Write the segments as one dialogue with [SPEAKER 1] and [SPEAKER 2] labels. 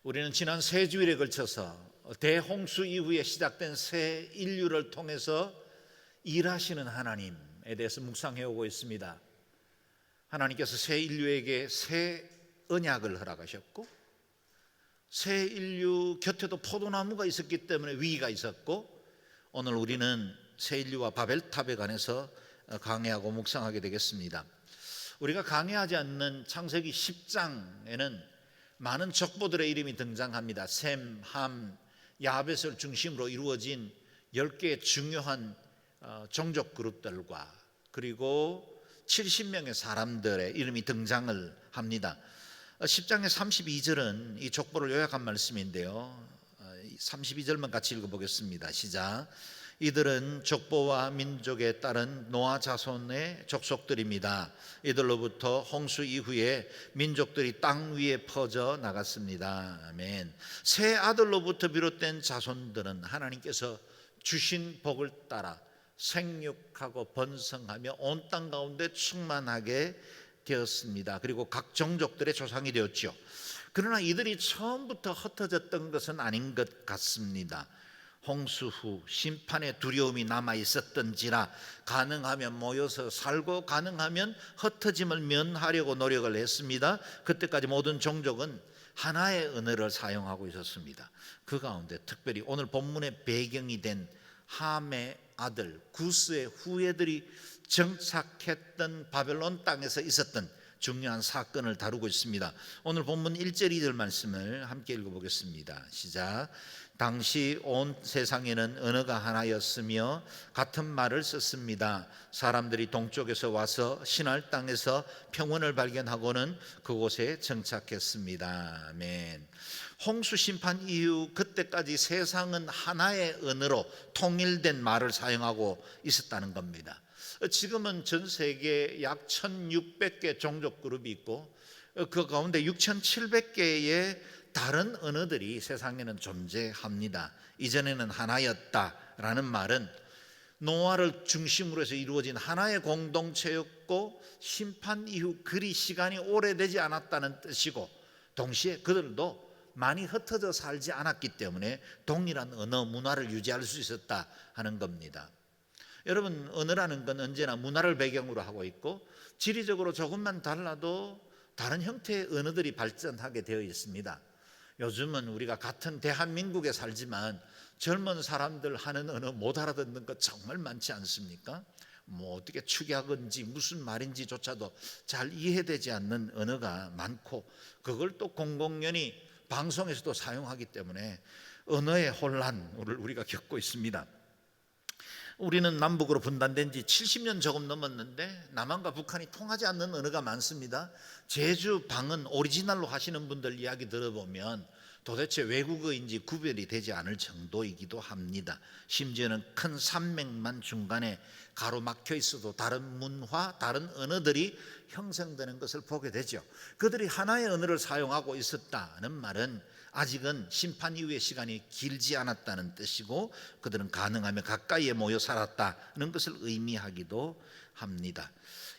[SPEAKER 1] 우리는 지난 세 주일에 걸쳐서 대홍수 이후에 시작된 새 인류를 통해서 일하시는 하나님에 대해서 묵상해 오고 있습니다. 하나님께서 새 인류에게 새 언약을 허락하셨고, 새 인류 곁에도 포도나무가 있었기 때문에 위기가 있었고, 오늘 우리는 새 인류와 바벨탑에 관해서 강해하고 묵상하게 되겠습니다. 우리가 강해하지 않는 창세기 10장에는 많은 족보들의 이름이 등장합니다. 셈, 함, 야벳을 중심으로 이루어진 10개의 중요한 종족 그룹들과 그리고 70명의 사람들의 이름이 등장을 합니다. 10장의 32절은 이 족보를 요약한 말씀인데요, 32절만 같이 읽어보겠습니다. 시작. 이들은 족보와 민족에 따른 노아 자손의 족속들입니다. 이들로부터 홍수 이후에 민족들이 땅 위에 퍼져 나갔습니다. 아멘. 새 아들로부터 비롯된 자손들은 하나님께서 주신 복을 따라 생육하고 번성하며 온 땅 가운데 충만하게 되었습니다. 그리고 각 종족들의 조상이 되었죠. 그러나 이들이 처음부터 흩어졌던 것은 아닌 것 같습니다. 홍수 후 심판의 두려움이 남아 있었던지라 가능하면 모여서 살고 가능하면 흩어짐을 면하려고 노력을 했습니다. 그때까지 모든 종족은 하나의 언어를 사용하고 있었습니다. 그 가운데 특별히 오늘 본문의 배경이 된 함의 아들 구스의 후예들이 정착했던 바벨론 땅에서 있었던 중요한 사건을 다루고 있습니다. 오늘 본문 1절 2절 말씀을 함께 읽어보겠습니다. 시작. 당시 온 세상에는 언어가 하나였으며 같은 말을 썼습니다. 사람들이 동쪽에서 와서 시날 땅에서 평원을 발견하고는 그곳에 정착했습니다. 아멘. 홍수 심판 이후 그때까지 세상은 하나의 언어로 통일된 말을 사용하고 있었다는 겁니다. 지금은 전 세계에 약 1600개 종족 그룹이 있고 그 가운데 6700개의 다른 언어들이 세상에는 존재합니다. 이전에는 하나였다라는 말은 노아를 중심으로 해서 이루어진 하나의 공동체였고 심판 이후 그리 시간이 오래되지 않았다는 뜻이고, 동시에 그들도 많이 흩어져 살지 않았기 때문에 동일한 언어 문화를 유지할 수 있었다 하는 겁니다. 여러분, 언어라는 건 언제나 문화를 배경으로 하고 있고 지리적으로 조금만 달라도 다른 형태의 언어들이 발전하게 되어 있습니다. 요즘은 우리가 같은 대한민국에 살지만 젊은 사람들 하는 언어 못 알아듣는 것 정말 많지 않습니까? 뭐 어떻게 축약인지 무슨 말인지조차도 잘 이해되지 않는 언어가 많고, 그걸 또 공공연히 방송에서도 사용하기 때문에 언어의 혼란을 우리가 겪고 있습니다. 우리는 남북으로 분단된 지 70년 조금 넘었는데 남한과 북한이 통하지 않는 언어가 많습니다. 제주 방언 오리지널로 하시는 분들 이야기 들어보면 도대체 외국어인지 구별이 되지 않을 정도이기도 합니다. 심지어는 큰 산맥만 중간에 가로막혀 있어도 다른 문화, 다른 언어들이 형성되는 것을 보게 되죠. 그들이 하나의 언어를 사용하고 있었다는 말은 아직은 심판 이후의 시간이 길지 않았다는 뜻이고, 그들은 가능하면 가까이에 모여 살았다는 것을 의미하기도 합니다.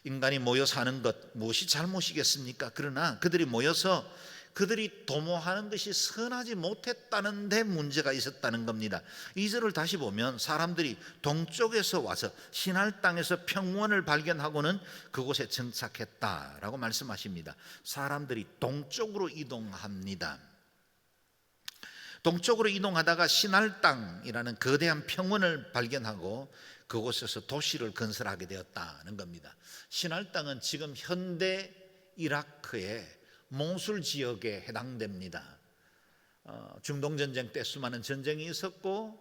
[SPEAKER 1] 인간이 모여 사는 것 무엇이 잘못이겠습니까? 그러나 그들이 모여서 그들이 도모하는 것이 선하지 못했다는 데 문제가 있었다는 겁니다. 2절을 다시 보면 사람들이 동쪽에서 와서 시날 땅에서 평원을 발견하고는 그곳에 정착했다라고 말씀하십니다. 사람들이 동쪽으로 이동합니다. 동쪽으로 이동하다가 시날 땅이라는 거대한 평원을 발견하고 그곳에서 도시를 건설하게 되었다는 겁니다. 시날 땅은 지금 현대 이라크의 모술 지역에 해당됩니다. 중동 전쟁 때 수많은 전쟁이 있었고,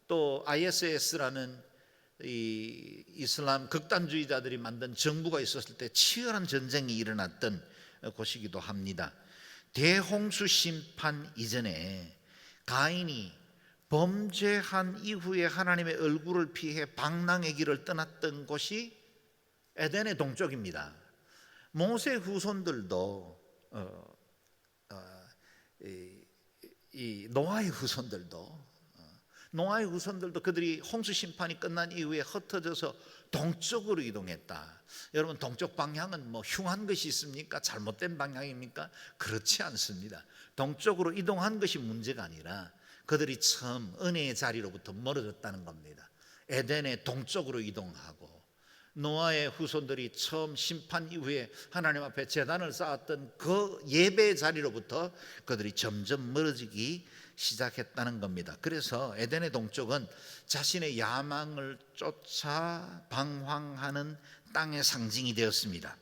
[SPEAKER 1] 또 ISIS라는 이 이슬람 극단주의자들이 만든 정부가 있었을 때 치열한 전쟁이 일어났던 곳이기도 합니다. 대홍수 심판 이전에 가인이 범죄한 이후에 하나님의 얼굴을 피해 방랑의 길을 떠났던 곳이 에덴의 동쪽입니다. 모세 후손들도 이 노아의 후손들도 노아의 후손들도 그들이 홍수 심판이 끝난 이후에 흩어져서 동쪽으로 이동했다. 여러분, 동쪽 방향은 뭐 흉한 것이 있습니까? 잘못된 방향입니까? 그렇지 않습니다. 동쪽으로 이동한 것이 문제가 아니라 그들이 처음 은혜의 자리로부터 멀어졌다는 겁니다. 에덴의 동쪽으로 이동하고, 노아의 후손들이 처음 심판 이후에 하나님 앞에 제단을 쌓았던 그 예배의 자리로부터 그들이 점점 멀어지기 시작했다는 겁니다. 그래서 에덴의 동쪽은 자신의 야망을 쫓아 방황하는 땅의 상징이 되었습니다.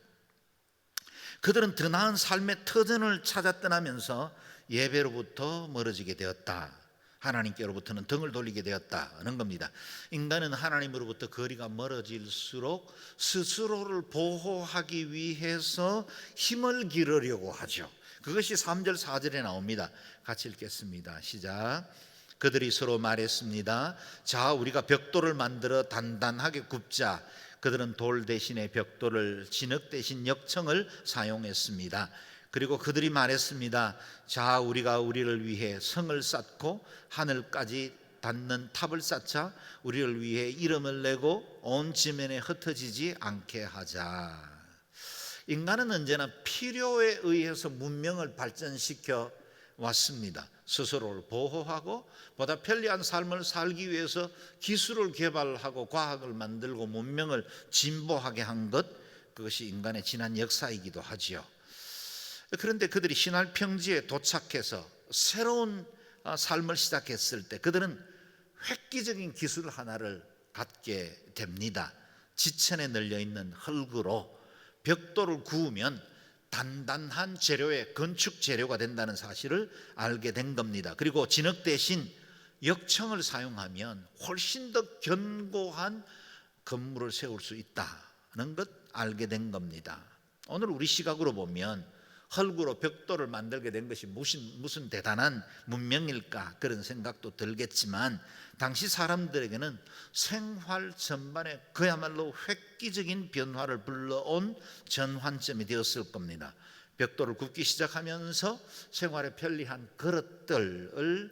[SPEAKER 1] 그들은 더 나은 삶의 터전을 찾아 떠나면서 예배로부터 멀어지게 되었다. 하나님께로부터는 등을 돌리게 되었다는 겁니다. 인간은 하나님으로부터 거리가 멀어질수록 스스로를 보호하기 위해서 힘을 기르려고 하죠. 그것이 3절 4절에 나옵니다. 같이 읽겠습니다. 시작. 그들이 서로 말했습니다. 자, 우리가 벽돌을 만들어 단단하게 굽자. 그들은 돌 대신에 벽돌을, 진흙 대신 역청을 사용했습니다. 그리고 그들이 말했습니다. 자, 우리가 우리를 위해 성을 쌓고 하늘까지 닿는 탑을 쌓자. 우리를 위해 이름을 내고 온 지면에 흩어지지 않게 하자. 인간은 언제나 필요에 의해서 문명을 발전시켜 왔습니다. 스스로를 보호하고 보다 편리한 삶을 살기 위해서 기술을 개발하고 과학을 만들고 문명을 진보하게 한 것, 그것이 인간의 지난 역사이기도 하지요. 그런데 그들이 신할 평지에 도착해서 새로운 삶을 시작했을 때 그들은 획기적인 기술 하나를 갖게 됩니다. 지천에 널려있는 흙으로 벽돌을 구우면 단단한 재료의 건축 재료가 된다는 사실을 알게 된 겁니다. 그리고 진흙 대신 역청을 사용하면 훨씬 더 견고한 건물을 세울 수 있다는 것 알게 된 겁니다. 오늘 우리 시각으로 보면 흙으로 벽돌을 만들게 된 것이 무슨 대단한 문명일까, 그런 생각도 들겠지만 당시 사람들에게는 생활 전반에 그야말로 획기적인 변화를 불러온 전환점이 되었을 겁니다. 벽돌을 굽기 시작하면서 생활에 편리한 그릇들을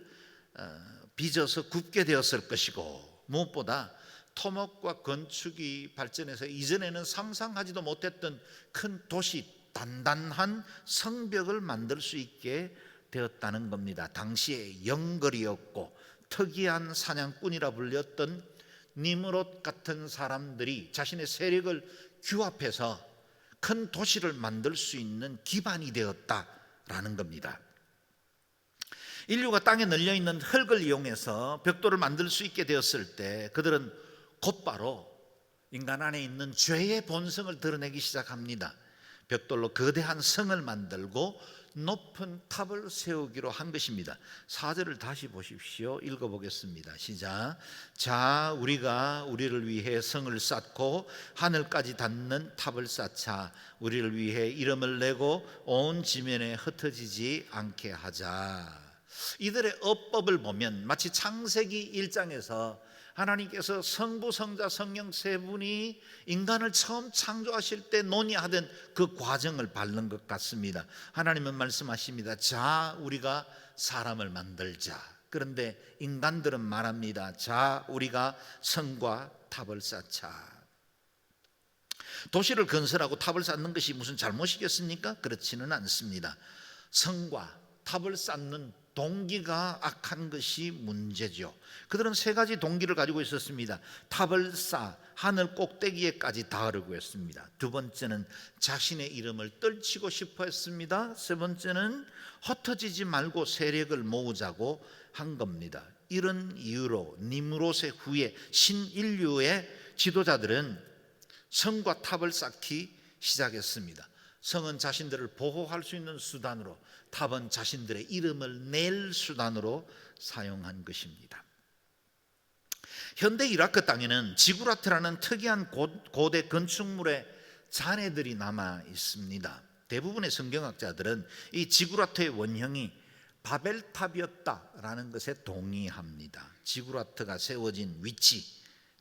[SPEAKER 1] 빚어서 굽게 되었을 것이고, 무엇보다 토목과 건축이 발전해서 이전에는 상상하지도 못했던 큰 도시, 단단한 성벽을 만들 수 있게 되었다는 겁니다. 당시에 영걸이었고 특이한 사냥꾼이라 불렸던 니므롯 같은 사람들이 자신의 세력을 규합해서 큰 도시를 만들 수 있는 기반이 되었다라는 겁니다. 인류가 땅에 널려있는 흙을 이용해서 벽돌을 만들 수 있게 되었을 때 그들은 곧바로 인간 안에 있는 죄의 본성을 드러내기 시작합니다. 벽돌로 거대한 성을 만들고 높은 탑을 세우기로 한 것입니다. 4절을 다시 보십시오. 읽어보겠습니다. 시작. 자, 우리가 우리를 위해 성을 쌓고 하늘까지 닿는 탑을 쌓자. 우리를 위해 이름을 내고 온 지면에 흩어지지 않게 하자. 이들의 어법을 보면 마치 창세기 1장에서 하나님께서 성부, 성자, 성령 세 분이 인간을 처음 창조하실 때 논의하던 그 과정을 밟는 것 같습니다. 하나님은 말씀하십니다. 자, 우리가 사람을 만들자. 그런데 인간들은 말합니다. 자, 우리가 성과 탑을 쌓자. 도시를 건설하고 탑을 쌓는 것이 무슨 잘못이겠습니까? 그렇지는 않습니다. 성과 탑을 쌓는 동기가 악한 것이 문제죠. 그들은 세 가지 동기를 가지고 있었습니다. 탑을 쌓아 하늘 꼭대기에까지 닿으려고 했습니다. 두 번째는 자신의 이름을 떨치고 싶어 했습니다. 세 번째는 흩어지지 말고 세력을 모으자고 한 겁니다. 이런 이유로 니므롯의 후에 신인류의 지도자들은 성과 탑을 쌓기 시작했습니다. 성은 자신들을 보호할 수 있는 수단으로, 탑은 자신들의 이름을 낼 수단으로 사용한 것입니다. 현대 이라크 땅에는 지구라트라는 특이한 고대 건축물의 잔해들이 남아 있습니다. 대부분의 성경학자들은 이 지구라트의 원형이 바벨탑이었다라는 것에 동의합니다. 지구라트가 세워진 위치,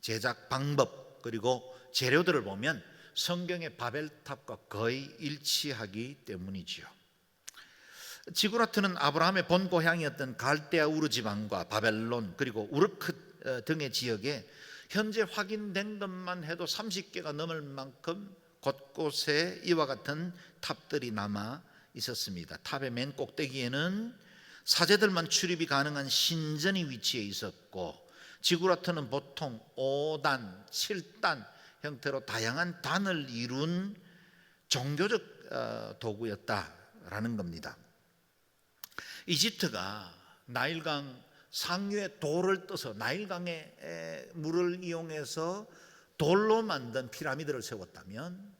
[SPEAKER 1] 제작 방법, 그리고 재료들을 보면 성경의 바벨탑과 거의 일치하기 때문이지요. 지구라트는 아브라함의 본 고향이었던 갈대아 우르 지방과 바벨론 그리고 우르크 등의 지역에 현재 확인된 것만 해도 30개가 넘을 만큼 곳곳에 이와 같은 탑들이 남아 있었습니다. 탑의 맨 꼭대기에는 사제들만 출입이 가능한 신전이 위치해 있었고, 지구라트는 보통 5단, 7단 형태로 다양한 단을 이룬 종교적 도구였다라는 겁니다. 이집트가 나일강 상류에 돌을 떠서 나일강의 물을 이용해서 돌로 만든 피라미드를 세웠다면,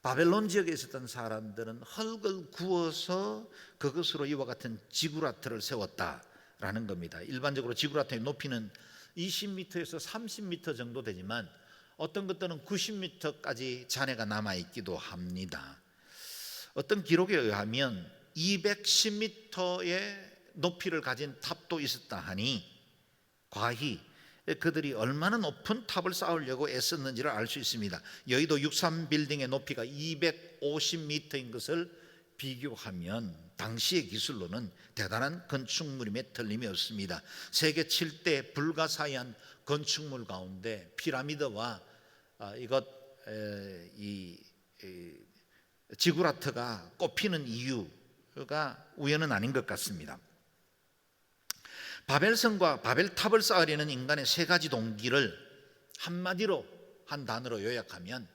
[SPEAKER 1] 바벨론 지역에 있었던 사람들은 흙을 구워서 그것으로 이와 같은 지구라트를 세웠다라는 겁니다. 일반적으로 지구라트의 높이는 20m에서 30m 정도 되지만 어떤 것들은 90m까지 잔해가 남아있기도 합니다. 어떤 기록에 의하면 210m의 높이를 가진 탑도 있었다 하니 과히 그들이 얼마나 높은 탑을 쌓으려고 애썼는지를 알 수 있습니다. 여의도 63빌딩의 높이가 250m인 것을 비교하면 당시의 기술로는 대단한 건축물임에 틀림이 없습니다. 세계 7대 불가사의한 건축물 가운데 피라미드와 지구라트가 꼽히는 이유가 우연은 아닌 것 같습니다. 바벨성과 바벨탑을 쌓으려는 인간의 세 가지 동기를 한마디로 한 단어로 요약하면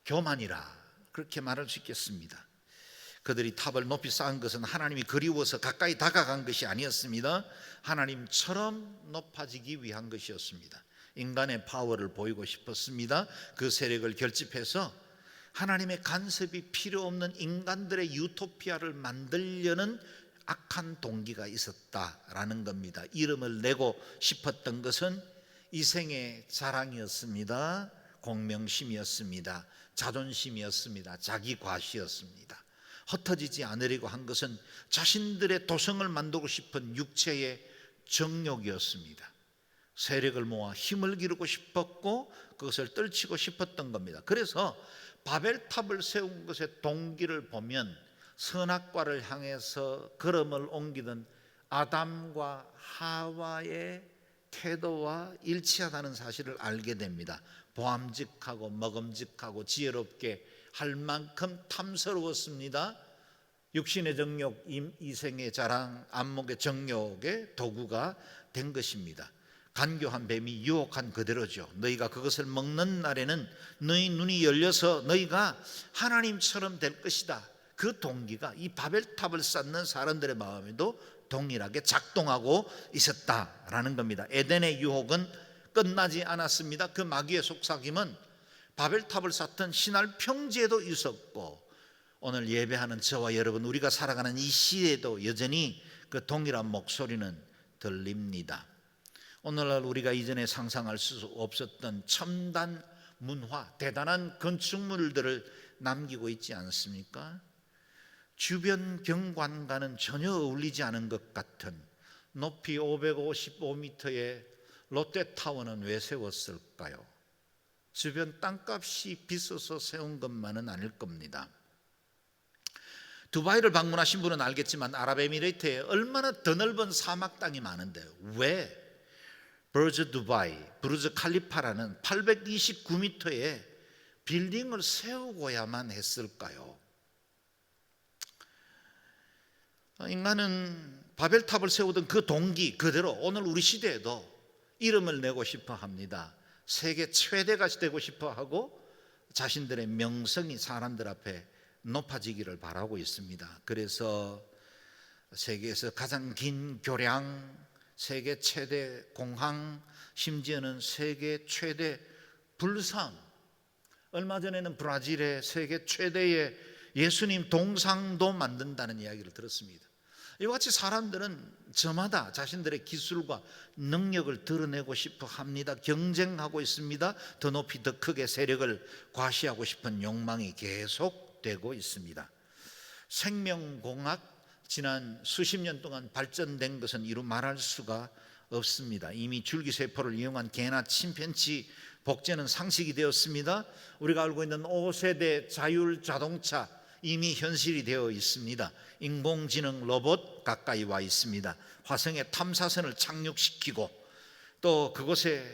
[SPEAKER 1] 교만이라, 그렇게 말할 수 있겠습니다. 그들이 탑을 높이 쌓은 것은 하나님이 그리워서 가까이 다가간 것이 아니었습니다. 하나님처럼 높아지기 위한 것이었습니다. 인간의 파워를 보이고 싶었습니다. 그 세력을 결집해서 하나님의 간섭이 필요 없는 인간들의 유토피아를 만들려는 악한 동기가 있었다라는 겁니다. 이름을 내고 싶었던 것은 이생의 자랑이었습니다. 공명심이었습니다. 자존심이었습니다. 자기 과시였습니다. 흩어지지 않으려고 한 것은 자신들의 도성을 만들고 싶은 육체의 정욕이었습니다. 세력을 모아 힘을 기르고 싶었고 그것을 떨치고 싶었던 겁니다. 그래서 바벨탑을 세운 것의 동기를 보면 선악과를 향해서 걸음을 옮기던 아담과 하와의 태도와 일치하다는 사실을 알게 됩니다. 보암직하고 먹음직하고 지혜롭게 할 만큼 탐스러웠습니다. 육신의 정욕, 이생의 자랑, 안목의 정욕의 도구가 된 것입니다. 간교한 뱀이 유혹한 그대로죠. 너희가 그것을 먹는 날에는 너희 눈이 열려서 너희가 하나님처럼 될 것이다. 그 동기가 이 바벨탑을 쌓는 사람들의 마음에도 동일하게 작동하고 있었다라는 겁니다. 에덴의 유혹은 끝나지 않았습니다. 그 마귀의 속삭임은 바벨탑을 쌓던 신할 평지에도 있었고, 오늘 예배하는 저와 여러분, 우리가 살아가는 이 시대에도 여전히 그 동일한 목소리는 들립니다. 오늘날 우리가 이전에 상상할 수 없었던 첨단 문화, 대단한 건축물들을 남기고 있지 않습니까? 주변 경관과는 전혀 어울리지 않은 것 같은 높이 555m의 롯데타워는 왜 세웠을까요? 주변 땅값이 비싸서 세운 것만은 아닐 겁니다. 두바이를 방문하신 분은 알겠지만 아랍에미레이트에 얼마나 더 넓은 사막 땅이 많은데 왜 버즈 두바이, 부르즈 칼리파라는 829m의 빌딩을 세우고야만 했을까요? 인간은 바벨탑을 세우던 그 동기 그대로 오늘 우리 시대에도 이름을 내고 싶어 합니다. 세계 최대가 되고 싶어 하고 자신들의 명성이 사람들 앞에 높아지기를 바라고 있습니다. 그래서 세계에서 가장 긴 교량, 세계 최대 공항, 심지어는 세계 최대 불상, 얼마 전에는 브라질의 세계 최대의 예수님 동상도 만든다는 이야기를 들었습니다. 이와 같이 사람들은 저마다 자신들의 기술과 능력을 드러내고 싶어 합니다. 경쟁하고 있습니다. 더 높이 더 크게 세력을 과시하고 싶은 욕망이 계속되고 있습니다. 생명공학, 지난 수십 년 동안 발전된 것은 이루 말할 수가 없습니다. 이미 줄기세포를 이용한 개나 침팬지 복제는 상식이 되었습니다. 우리가 알고 있는 5세대 자율 자동차, 이미 현실이 되어 있습니다. 인공지능 로봇 가까이 와 있습니다. 화성에 탐사선을 착륙시키고 또 그곳에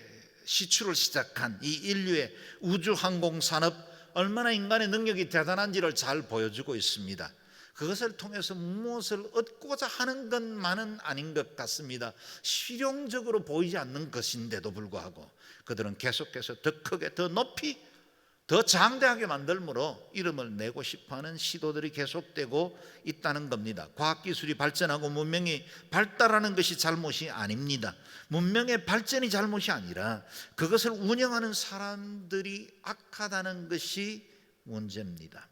[SPEAKER 1] 시출을 시작한 이 인류의 우주항공산업, 얼마나 인간의 능력이 대단한지를 잘 보여주고 있습니다. 그것을 통해서 무엇을 얻고자 하는 것만은 아닌 것 같습니다. 실용적으로 보이지 않는 것인데도 불구하고 그들은 계속해서 더 크게, 더 높이, 더 장대하게 만들므로 이름을 내고 싶어하는 시도들이 계속되고 있다는 겁니다. 과학기술이 발전하고 문명이 발달하는 것이 잘못이 아닙니다. 문명의 발전이 잘못이 아니라 그것을 운영하는 사람들이 악하다는 것이 문제입니다.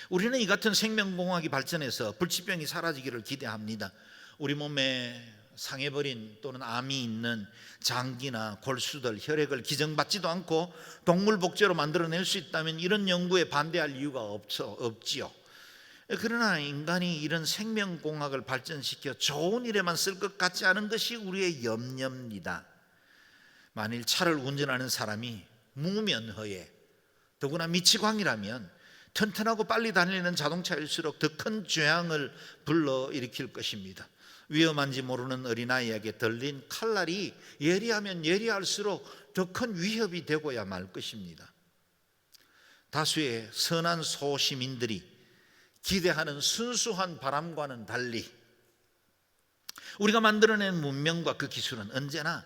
[SPEAKER 1] 우리는 이 같은 생명공학이 발전해서 불치병이 사라지기를 기대합니다. 우리 몸에 상해버린 또는 암이 있는 장기나 골수들, 혈액을 기증받지도 않고 동물 복제로 만들어낼 수 있다면 이런 연구에 반대할 이유가 없지요. 그러나 인간이 이런 생명공학을 발전시켜 좋은 일에만 쓸 것 같지 않은 것이 우리의 염려입니다. 만일 차를 운전하는 사람이 무면허에 더구나 미치광이라면 튼튼하고 빨리 달리는 자동차일수록 더 큰 재앙을 불러일으킬 것입니다. 위험한지 모르는 어린아이에게 들린 칼날이 예리하면 예리할수록 더 큰 위협이 되고야 말 것입니다. 다수의 선한 소시민들이 기대하는 순수한 바람과는 달리 우리가 만들어낸 문명과 그 기술은 언제나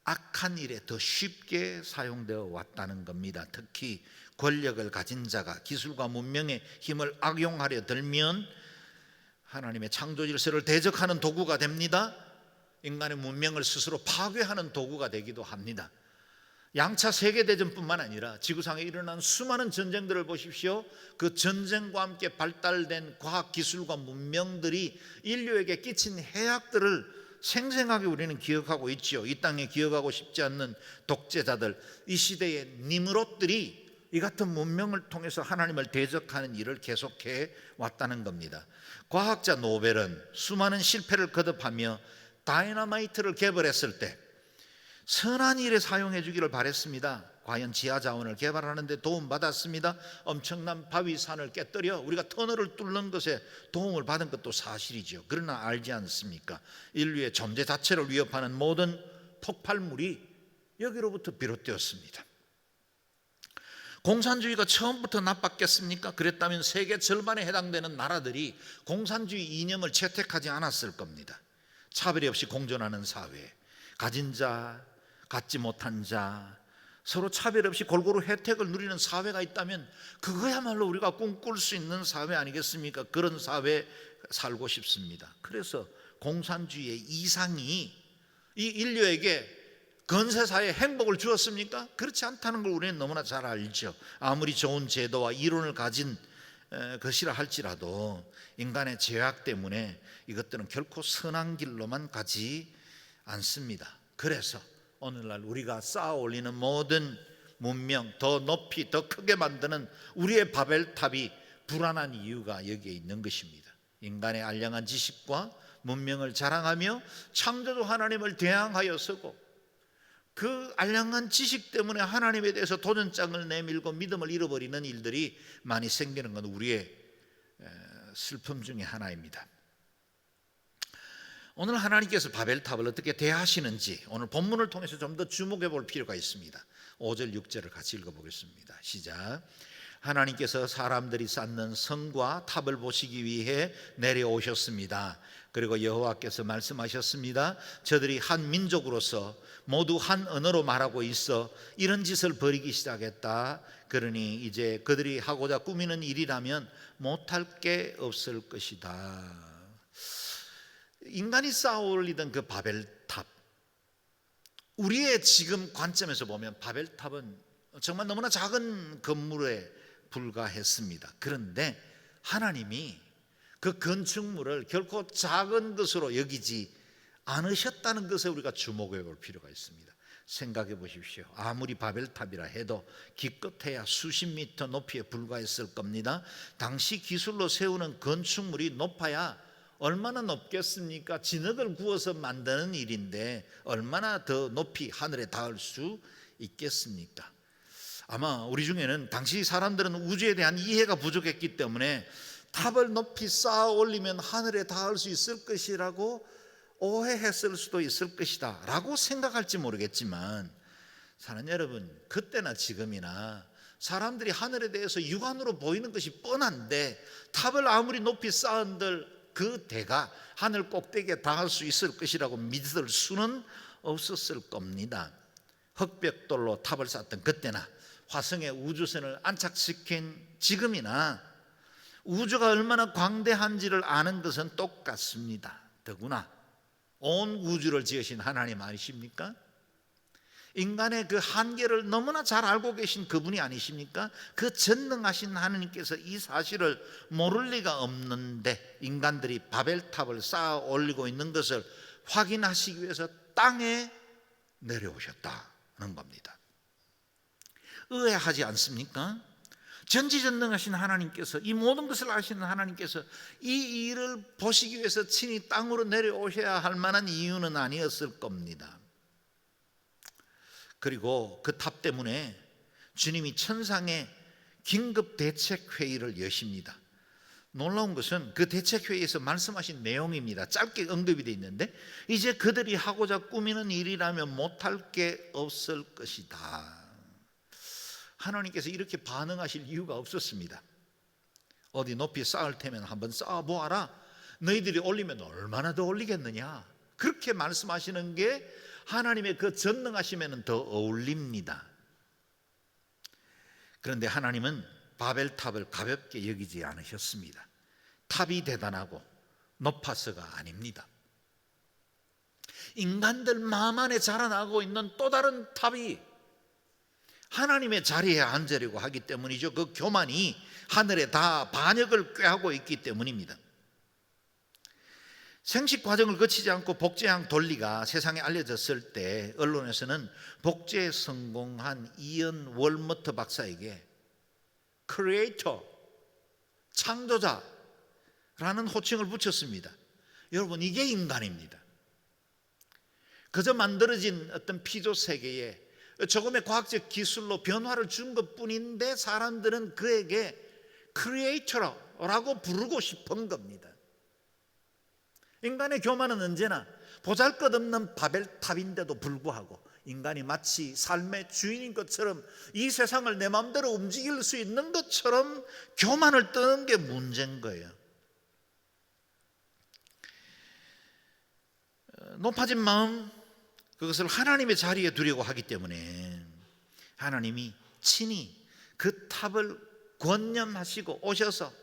[SPEAKER 1] 악한 일에 더 쉽게 사용되어 왔다는 겁니다. 특히 권력을 가진 자가 기술과 문명의 힘을 악용하려 들면 하나님의 창조 질서를 대적하는 도구가 됩니다. 인간의 문명을 스스로 파괴하는 도구가 되기도 합니다. 양차 세계대전뿐만 아니라 지구상에 일어난 수많은 전쟁들을 보십시오. 그 전쟁과 함께 발달된 과학기술과 문명들이 인류에게 끼친 해악들을 생생하게 우리는 기억하고 있지요. 이 땅에 기억하고 싶지 않는 독재자들, 이 시대의 니므롯들이 이 같은 문명을 통해서 하나님을 대적하는 일을 계속해 왔다는 겁니다. 과학자 노벨은 수많은 실패를 거듭하며 다이너마이트를 개발했을 때 선한 일에 사용해 주기를 바랬습니다. 과연 지하자원을 개발하는 데 도움받았습니다. 엄청난 바위산을 깨뜨려 우리가 터널을 뚫는 것에 도움을 받은 것도 사실이죠. 그러나 알지 않습니까? 인류의 존재 자체를 위협하는 모든 폭발물이 여기로부터 비롯되었습니다. 공산주의가 처음부터 나빴겠습니까? 그랬다면 세계 절반에 해당되는 나라들이 공산주의 이념을 채택하지 않았을 겁니다. 차별이 없이 공존하는 사회, 가진 자, 갖지 못한 자, 서로 차별 없이 골고루 혜택을 누리는 사회가 있다면 그거야말로 우리가 꿈꿀 수 있는 사회 아니겠습니까? 그런 사회에 살고 싶습니다. 그래서 공산주의의 이상이 이 인류에게 건세사의 행복을 주었습니까? 그렇지 않다는 걸 우리는 너무나 잘 알죠. 아무리 좋은 제도와 이론을 가진 것이라 할지라도 인간의 죄악 때문에 이것들은 결코 선한 길로만 가지 않습니다. 그래서 오늘날 우리가 쌓아 올리는 모든 문명, 더 높이 더 크게 만드는 우리의 바벨탑이 불안한 이유가 여기에 있는 것입니다. 인간의 알량한 지식과 문명을 자랑하며 창조주 하나님을 대항하여 서고 그 알량한 지식 때문에 하나님에 대해서 도전장을 내밀고 믿음을 잃어버리는 일들이 많이 생기는 건 우리의 슬픔 중에 하나입니다. 오늘 하나님께서 바벨탑을 어떻게 대하시는지 오늘 본문을 통해서 좀 더 주목해 볼 필요가 있습니다. 5절 6절을 같이 읽어보겠습니다. 시작. 하나님께서 사람들이 쌓는 성과 탑을 보시기 위해 내려오셨습니다. 그리고 여호와께서 말씀하셨습니다. 저들이 한 민족으로서 모두 한 언어로 말하고 있어 이런 짓을 벌이기 시작했다. 그러니 이제 그들이 하고자 꾸미는 일이라면 못할 게 없을 것이다. 인간이 쌓아 올리던 그 바벨탑, 우리의 지금 관점에서 보면 바벨탑은 정말 너무나 작은 건물에 불과했습니다. 그런데 하나님이 그 건축물을 결코 작은 것으로 여기지 않으셨다는 것에 우리가 주목해 볼 필요가 있습니다. 생각해 보십시오. 아무리 바벨탑이라 해도 기껏해야 수십 미터 높이에 불과했을 겁니다. 당시 기술로 세우는 건축물이 높아야 얼마나 높겠습니까? 진흙을 구워서 만드는 일인데 얼마나 더 높이 하늘에 닿을 수 있겠습니까? 아마 우리 중에는 당시 사람들은 우주에 대한 이해가 부족했기 때문에 탑을 높이 쌓아 올리면 하늘에 닿을 수 있을 것이라고 오해했을 수도 있을 것이다 라고 생각할지 모르겠지만, 사랑하는 여러분, 그때나 지금이나 사람들이 하늘에 대해서 육안으로 보이는 것이 뻔한데 탑을 아무리 높이 쌓은들 그 대가 하늘 꼭대기에 닿을 수 있을 것이라고 믿을 수는 없었을 겁니다. 흑벽돌로 탑을 쌓던 그때나 화성에 우주선을 안착시킨 지금이나 우주가 얼마나 광대한지를 아는 것은 똑같습니다. 더구나 온 우주를 지으신 하나님 아니십니까? 인간의 그 한계를 너무나 잘 알고 계신 그분이 아니십니까? 그 전능하신 하나님께서 이 사실을 모를 리가 없는데 인간들이 바벨탑을 쌓아 올리고 있는 것을 확인하시기 위해서 땅에 내려오셨다는 겁니다. 의아하지 않습니까? 전지전능하신 하나님께서, 이 모든 것을 아시는 하나님께서 이 일을 보시기 위해서 친히 땅으로 내려오셔야 할 만한 이유는 아니었을 겁니다. 그리고 그 탑 때문에 주님이 천상에 긴급 대책회의를 여십니다. 놀라운 것은 그 대책회의에서 말씀하신 내용입니다. 짧게 언급이 되어 있는데, 이제 그들이 하고자 꾸미는 일이라면 못할 게 없을 것이다. 하나님께서 이렇게 반응하실 이유가 없었습니다. 어디 높이 쌓을 테면 한번 쌓아 보아라, 너희들이 올리면 얼마나 더 올리겠느냐, 그렇게 말씀하시는 게 하나님의 그 전능하심에는 더 어울립니다. 그런데 하나님은 바벨탑을 가볍게 여기지 않으셨습니다. 탑이 대단하고 높아서가 아닙니다. 인간들 마음 안에 자라나고 있는 또 다른 탑이 하나님의 자리에 앉으려고 하기 때문이죠. 그 교만이 하늘에 다 반역을 꾀하고 있기 때문입니다. 생식 과정을 거치지 않고 복제한 돌리가 세상에 알려졌을 때 언론에서는 복제에 성공한 이언 월머트 박사에게 크리에이터, 창조자라는 호칭을 붙였습니다. 여러분, 이게 인간입니다. 그저 만들어진 어떤 피조 세계에 조금의 과학적 기술로 변화를 준 것뿐인데 사람들은 그에게 크리에이터라고 부르고 싶은 겁니다. 인간의 교만은 언제나 보잘것없는 바벨탑인데도 불구하고 인간이 마치 삶의 주인인 것처럼 이 세상을 내 마음대로 움직일 수 있는 것처럼 교만을 떠는 게 문제인 거예요. 높아진 마음, 그것을 하나님의 자리에 두려고 하기 때문에 하나님이 친히 그 탑을 권념하시고 오셔서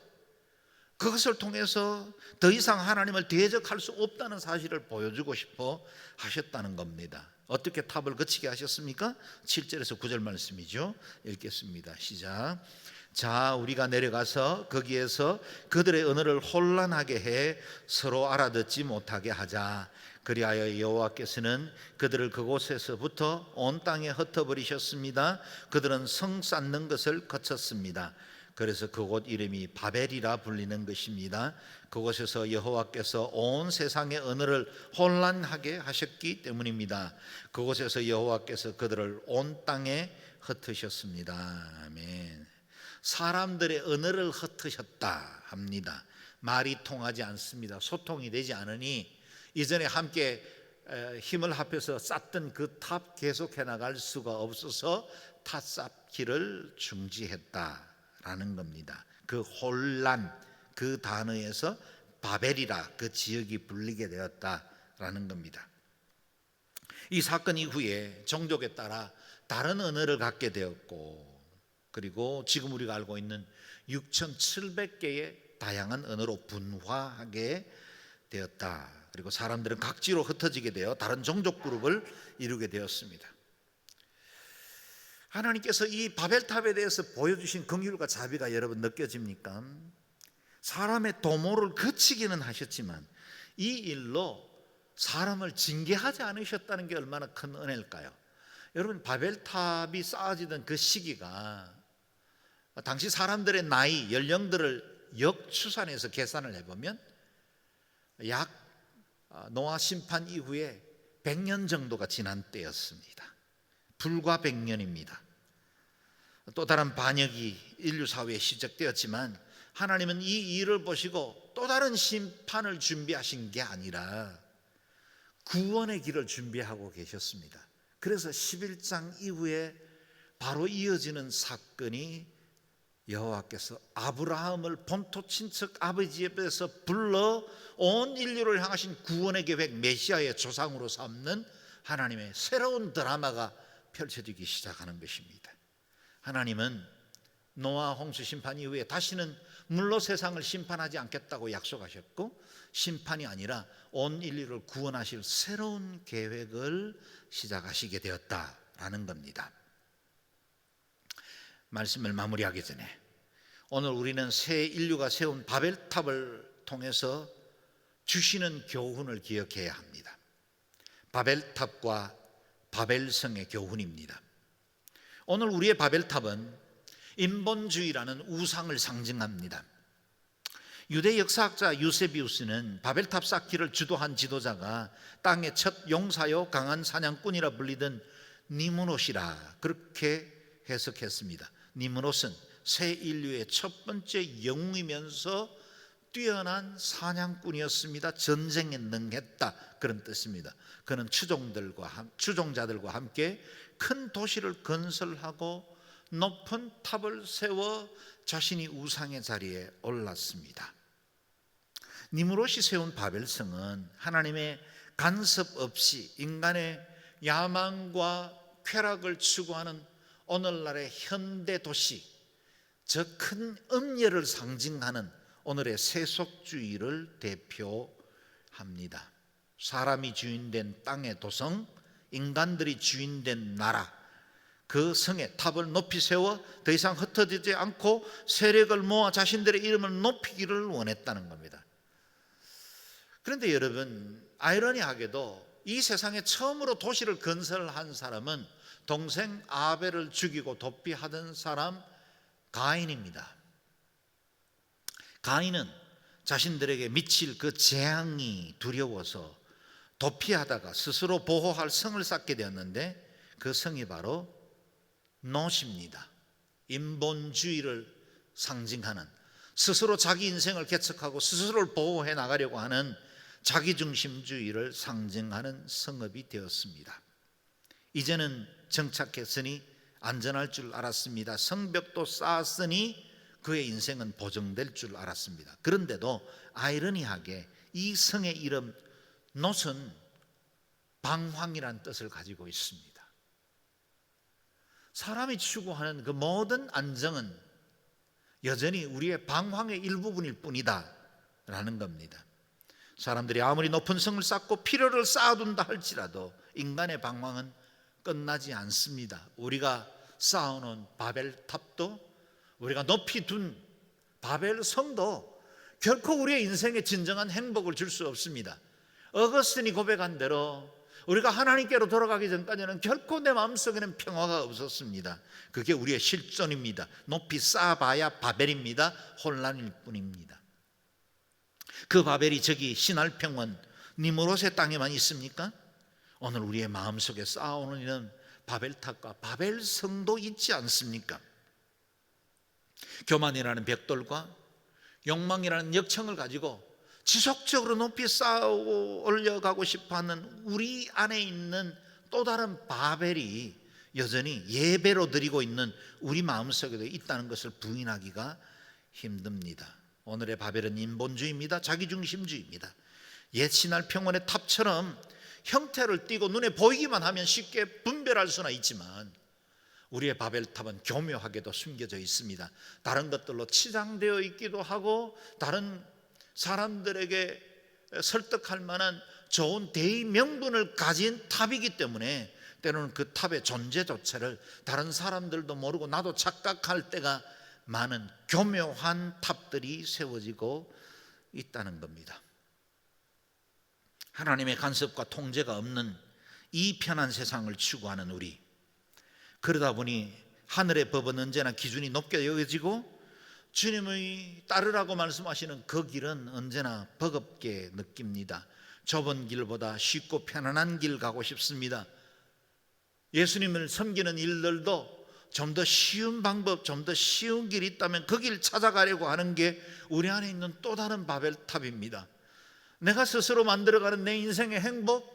[SPEAKER 1] 그것을 통해서 더 이상 하나님을 대적할 수 없다는 사실을 보여주고 싶어 하셨다는 겁니다. 어떻게 탑을 거치게 하셨습니까? 7절에서 9절 말씀이죠. 읽겠습니다. 시작. 자, 우리가 내려가서 거기에서 그들의 언어를 혼란하게 해 서로 알아듣지 못하게 하자. 그리하여 여호와께서는 그들을 그곳에서부터 온 땅에 흩어버리셨습니다. 그들은 성 쌓는 것을 거쳤습니다. 그래서 그곳 이름이 바벨이라 불리는 것입니다. 그곳에서 여호와께서 온 세상의 언어를 혼란하게 하셨기 때문입니다. 그곳에서 여호와께서 그들을 온 땅에 흩으셨습니다. 아멘. 사람들의 언어를 흩으셨다 합니다. 말이 통하지 않습니다. 소통이 되지 않으니 이전에 함께 힘을 합해서 쌓던 그 탑 계속해 나갈 수가 없어서 탑 쌓기를 중지했다라는 겁니다. 그 혼란, 그 단어에서 바벨이라 그 지역이 불리게 되었다라는 겁니다. 이 사건 이후에 종족에 따라 다른 언어를 갖게 되었고, 그리고 지금 우리가 알고 있는 6,700개의 다양한 언어로 분화하게 되었다. 그리고 사람들은 각지로 흩어지게 되어 다른 종족 그룹을 이루게 되었습니다. 하나님께서 이 바벨탑에 대해서 보여주신 긍휼과 자비가 여러분 느껴집니까? 사람의 도모를 거치기는 하셨지만 이 일로 사람을 징계하지 않으셨다는 게 얼마나 큰 은혜일까요? 여러분, 바벨탑이 쌓아지던 그 시기가 당시 사람들의 나이, 연령들을 역추산해서 계산을 해보면 약 노아 심판 이후에 100년 정도가 지난 때였습니다. 불과 100년입니다. 또 다른 반역이 인류 사회에 시작되었지만 하나님은 이 일을 보시고 또 다른 심판을 준비하신 게 아니라 구원의 길을 준비하고 계셨습니다. 그래서 11장 이후에 바로 이어지는 사건이 여호와께서 아브라함을 본토 친척 아버지 집에서 불러 온 인류를 향하신 구원의 계획 메시아의 조상으로 삼는 하나님의 새로운 드라마가 펼쳐지기 시작하는 것입니다. 하나님은 노아 홍수 심판 이후에 다시는 물로 세상을 심판하지 않겠다고 약속하셨고, 심판이 아니라 온 인류를 구원하실 새로운 계획을 시작하시게 되었다라는 겁니다. 말씀을 마무리하기 전에 오늘 우리는 새 인류가 세운 바벨탑을 통해서 주시는 교훈을 기억해야 합니다. 바벨탑과 바벨성의 교훈입니다. 오늘 우리의 바벨탑은 인본주의라는 우상을 상징합니다. 유대 역사학자 유세비우스는 바벨탑 쌓기를 주도한 지도자가 땅의 첫 용사요 강한 사냥꾼이라 불리던 니므롯이라 그렇게 해석했습니다. 니므롯은 새 인류의 첫 번째 영웅이면서 뛰어난 사냥꾼이었습니다. 전쟁에 능했다, 그런 뜻입니다. 그는 추종자들과 함께 큰 도시를 건설하고 높은 탑을 세워 자신이 우상의 자리에 올랐습니다. 니므롯이 세운 바벨성은 하나님의 간섭 없이 인간의 야망과 쾌락을 추구하는 오늘날의 현대 도시, 저 큰 음녀를 상징하는 오늘의 세속주의를 대표합니다. 사람이 주인된 땅의 도성, 인간들이 주인된 나라, 그 성에 탑을 높이 세워 더 이상 흩어지지 않고 세력을 모아 자신들의 이름을 높이기를 원했다는 겁니다. 그런데 여러분, 아이러니하게도 이 세상에 처음으로 도시를 건설한 사람은 동생 아벨을 죽이고 도피하던 사람 가인입니다. 가인은 자신들에게 미칠 그 재앙이 두려워서 도피하다가 스스로 보호할 성을 쌓게 되었는데, 그 성이 바로 노시입니다. 인본주의를 상징하는, 스스로 자기 인생을 개척하고 스스로를 보호해 나가려고 하는 자기중심주의를 상징하는 성읍이 되었습니다. 이제는 정착했으니 안전할 줄 알았습니다. 성벽도 쌓았으니 그의 인생은 보정될 줄 알았습니다. 그런데도 아이러니하게 이 성의 이름 놋은 방황이라는 뜻을 가지고 있습니다. 사람이 추구하는 그 모든 안정은 여전히 우리의 방황의 일부분일 뿐이다 라는 겁니다. 사람들이 아무리 높은 성을 쌓고 필요를 쌓아둔다 할지라도 인간의 방황은 끝나지 않습니다. 우리가 쌓아놓은 바벨탑도, 우리가 높이 둔 바벨성도 결코 우리의 인생에 진정한 행복을 줄 수 없습니다. 어거스틴이 고백한 대로 우리가 하나님께로 돌아가기 전까지는 결코 내 마음속에는 평화가 없었습니다. 그게 우리의 실존입니다. 높이 쌓아봐야 바벨입니다. 혼란일 뿐입니다. 그 바벨이 저기 신할평원 니므롯의 땅에만 있습니까? 오늘 우리의 마음속에 쌓아오는 이런 바벨탑과 바벨성도 있지 않습니까? 교만이라는 벽돌과 욕망이라는 역청을 가지고 지속적으로 높이 쌓아 올려가고 싶어하는 우리 안에 있는 또 다른 바벨이 여전히 예배로 드리고 있는 우리 마음속에도 있다는 것을 부인하기가 힘듭니다. 오늘의 바벨은 인본주의입니다. 자기중심주의입니다. 옛 신할평원의 탑처럼 형태를 띠고 눈에 보이기만 하면 쉽게 분별할 수는 있지만 우리의 바벨탑은 교묘하게도 숨겨져 있습니다. 다른 것들로 치장되어 있기도 하고 다른 사람들에게 설득할 만한 좋은 대의 명분을 가진 탑이기 때문에 때로는 그 탑의 존재조차를 다른 사람들도 모르고 나도 착각할 때가 많은 교묘한 탑들이 세워지고 있다는 겁니다. 하나님의 간섭과 통제가 없는 이 편한 세상을 추구하는 우리, 그러다 보니 하늘의 법은 언제나 기준이 높게 여겨지고 주님의 따르라고 말씀하시는 그 길은 언제나 버겁게 느낍니다. 좁은 길보다 쉽고 편안한 길 가고 싶습니다. 예수님을 섬기는 일들도 좀 더 쉬운 방법, 좀 더 쉬운 길이 있다면 그 길 찾아가려고 하는 게 우리 안에 있는 또 다른 바벨탑입니다. 내가 스스로 만들어가는 내 인생의 행복,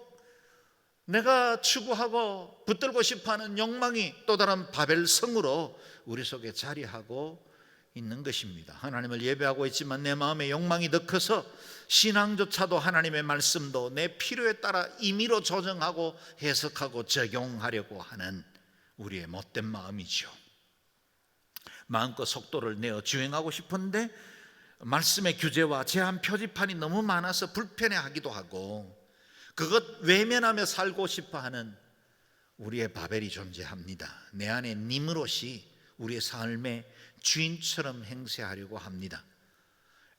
[SPEAKER 1] 내가 추구하고 붙들고 싶어하는 욕망이 또 다른 바벨성으로 우리 속에 자리하고 있는 것입니다. 하나님을 예배하고 있지만 내 마음의 욕망이 더 커서 신앙조차도 하나님의 말씀도 내 필요에 따라 임의로 조정하고 해석하고 적용하려고 하는 우리의 못된 마음이죠. 마음껏 속도를 내어 주행하고 싶은데 말씀의 규제와 제한 표지판이 너무 많아서 불편해하기도 하고 그것 외면하며 살고 싶어하는 우리의 바벨이 존재합니다. 내 안에 니므롯이 우리의 삶의 주인처럼 행세하려고 합니다.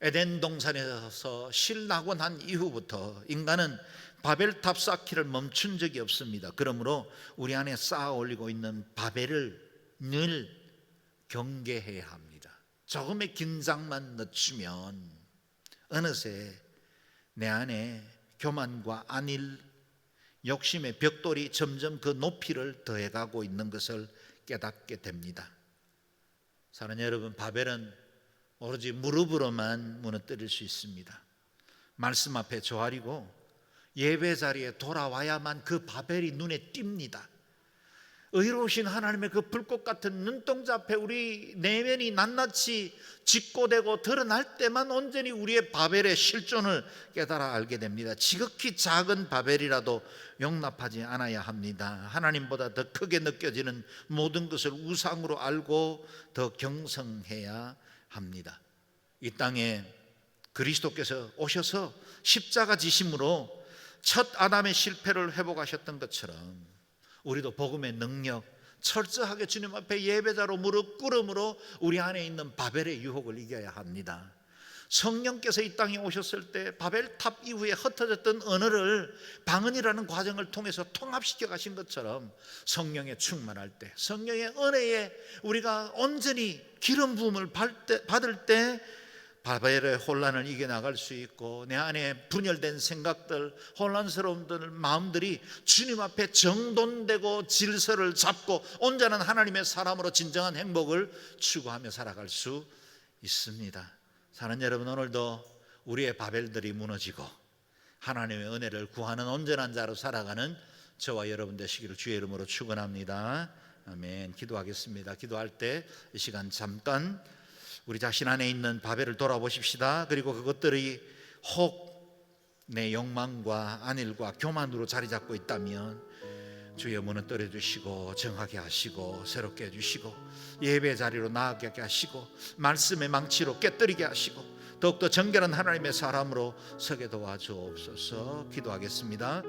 [SPEAKER 1] 에덴 동산에서 실 나고 난 이후부터 인간은 바벨탑 쌓기를 멈춘 적이 없습니다. 그러므로 우리 안에 쌓아 올리고 있는 바벨을 늘 경계해야 합니다. 조금의 긴장만 늦추면 어느새 내 안에 교만과 안일, 욕심의 벽돌이 점점 그 높이를 더해가고 있는 것을 깨닫게 됩니다. 사랑하는 여러분, 바벨은 오로지 무릎으로만 무너뜨릴 수 있습니다. 말씀 앞에 조아리고 예배 자리에 돌아와야만 그 바벨이 눈에 띕니다. 의로우신 하나님의 그 불꽃 같은 눈동자 앞에 우리 내면이 낱낱이 직고되고 드러날 때만 온전히 우리의 바벨의 실존을 깨달아 알게 됩니다. 지극히 작은 바벨이라도 용납하지 않아야 합니다. 하나님보다 더 크게 느껴지는 모든 것을 우상으로 알고 더 경성해야 합니다. 이 땅에 그리스도께서 오셔서 십자가 지심으로 첫 아담의 실패를 회복하셨던 것처럼 우리도 복음의 능력, 철저하게 주님 앞에 예배자로 무릎 꿇음으로 우리 안에 있는 바벨의 유혹을 이겨야 합니다. 성령께서 이 땅에 오셨을 때 바벨탑 이후에 흩어졌던 언어를 방언이라는 과정을 통해서 통합시켜 가신 것처럼 성령에 충만할 때, 성령의 은혜에 우리가 온전히 기름 부음을 받을 때 바벨의 혼란을 이겨나갈 수 있고 내 안에 분열된 생각들, 혼란스러운 마음들이 주님 앞에 정돈되고 질서를 잡고 온전한 하나님의 사람으로 진정한 행복을 추구하며 살아갈 수 있습니다. 사랑하는 여러분, 오늘도 우리의 바벨들이 무너지고 하나님의 은혜를 구하는 온전한 자로 살아가는 저와 여러분 되시기를 주의 이름으로 축원합니다. 아멘. 기도하겠습니다. 기도할 때 이 시간 잠깐 우리 자신 안에 있는 바벨을 돌아보십시다. 그리고 그것들이 혹 내 욕망과 안일과 교만으로 자리 잡고 있다면 주의 무너뜨려 주시고 정하게 하시고 새롭게 해주시고 예배 자리로 나아가게 하시고 말씀의 망치로 깨뜨리게 하시고 더욱더 정결한 하나님의 사람으로 서게 도와주옵소서. 기도하겠습니다.